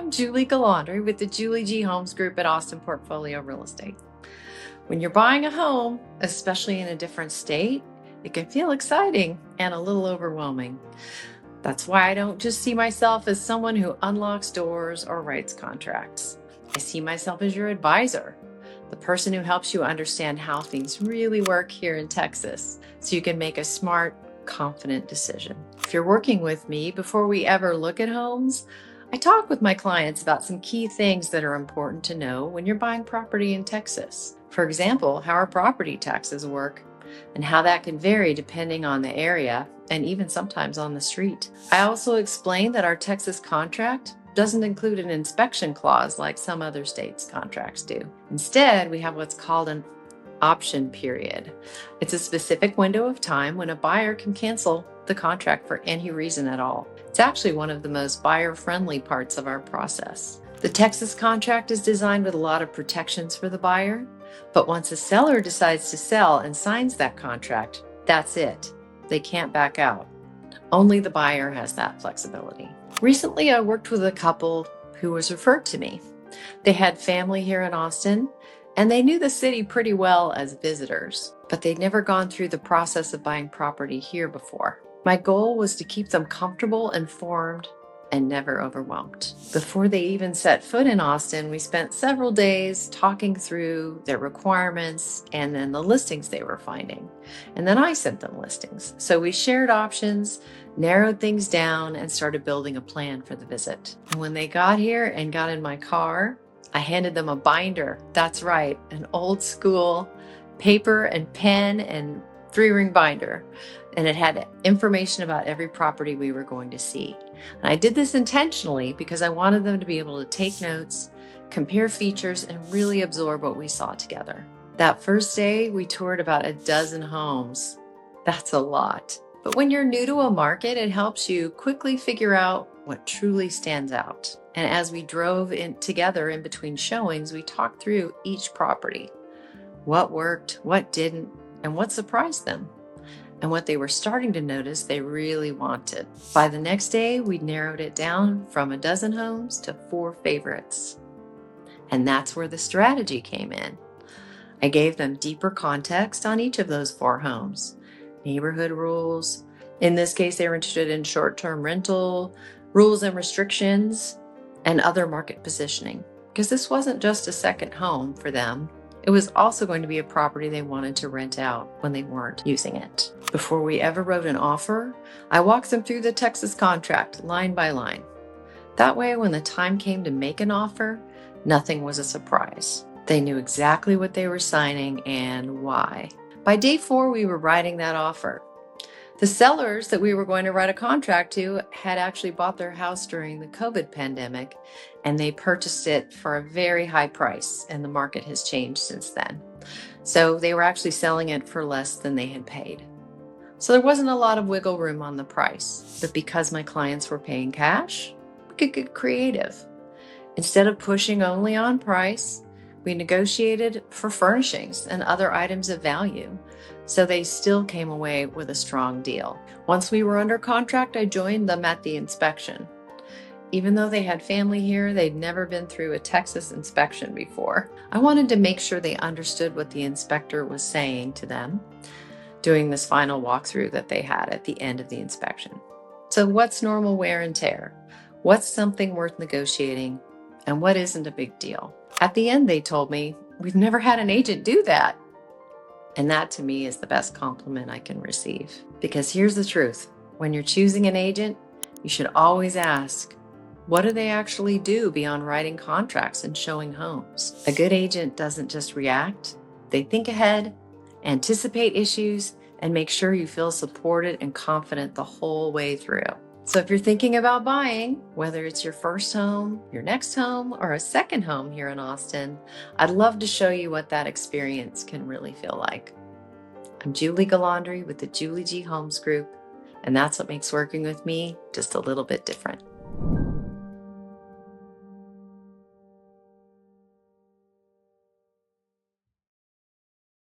I'm Julie Gualandri with the Julie G. Homes Group at Austin Portfolio Real Estate. When you're buying a home, especially in a different state, it can feel exciting and a little overwhelming. That's why I don't just see myself as someone who unlocks doors or writes contracts. I see myself as your advisor, the person who helps you understand how things really work here in Texas so you can make a smart, confident decision. If you're working with me, before we ever look at homes, I talk with my clients about some key things that are important to know when you're buying property in Texas. For example, how our property taxes work and how that can vary depending on the area and even sometimes on the street. I also explain that our Texas contract doesn't include an inspection clause like some other states' contracts do. Instead, we have what's called an option period. It's a specific window of time when a buyer can cancel the contract for any reason at all. It's actually one of the most buyer-friendly parts of our process. The Texas contract is designed with a lot of protections for the buyer, but once a seller decides to sell and signs that contract, that's it. They can't back out. Only the buyer has that flexibility. Recently, I worked with a couple who was referred to me. They had family here in Austin, and they knew the city pretty well as visitors, but they'd never gone through the process of buying property here before. My goal was to keep them comfortable, informed, and never overwhelmed. Before they even set foot in Austin, we spent several days talking through their requirements and then the listings they were finding. And then I sent them listings. So we shared options, narrowed things down, and started building a plan for the visit. And when they got here and got in my car, I handed them a binder. That's right, an old school paper and pen and 3-ring binder. And it had information about every property we were going to see. And I did this intentionally because I wanted them to be able to take notes, compare features, and really absorb what we saw together. That first day, we toured about a dozen homes. That's a lot. But when you're new to a market, it helps you quickly figure out what truly stands out. And as we drove together in between showings, we talked through each property. What worked, what didn't, and what surprised them. And what they were starting to notice they really wanted. By the next day, we narrowed it down from a dozen homes to 4 favorites. And that's where the strategy came in. I gave them deeper context on each of those 4 homes. Neighborhood rules. In this case, they were interested in short-term rental, rules and restrictions, and other market positioning. Because this wasn't just a second home for them. It was also going to be a property they wanted to rent out when they weren't using it. Before we ever wrote an offer, I walked them through the Texas contract line by line. That way, when the time came to make an offer, nothing was a surprise. They knew exactly what they were signing and why. By day 4, we were writing that offer. The sellers that we were going to write a contract to had actually bought their house during the COVID pandemic, and they purchased it for a very high price, and the market has changed since then. So they were actually selling it for less than they had paid. So there wasn't a lot of wiggle room on the price, but because my clients were paying cash, we could get creative. Instead of pushing only on price, we negotiated for furnishings and other items of value, so they still came away with a strong deal. Once we were under contract, I joined them at the inspection. Even though they had family here, they'd never been through a Texas inspection before. I wanted to make sure they understood what the inspector was saying to them during this final walkthrough that they had at the end of the inspection. So what's normal wear and tear? What's something worth negotiating? And what isn't a big deal? At the end, they told me, "We've never had an agent do that." And that to me is the best compliment I can receive. Because here's the truth. When you're choosing an agent, you should always ask, what do they actually do beyond writing contracts and showing homes? A good agent doesn't just react. They think ahead, anticipate issues, and make sure you feel supported and confident the whole way through. So if you're thinking about buying, whether it's your first home, your next home, or a second home here in Austin, I'd love to show you what that experience can really feel like. I'm Julie Gualandri with the Julie G. Homes Group, and that's what makes working with me just a little bit different.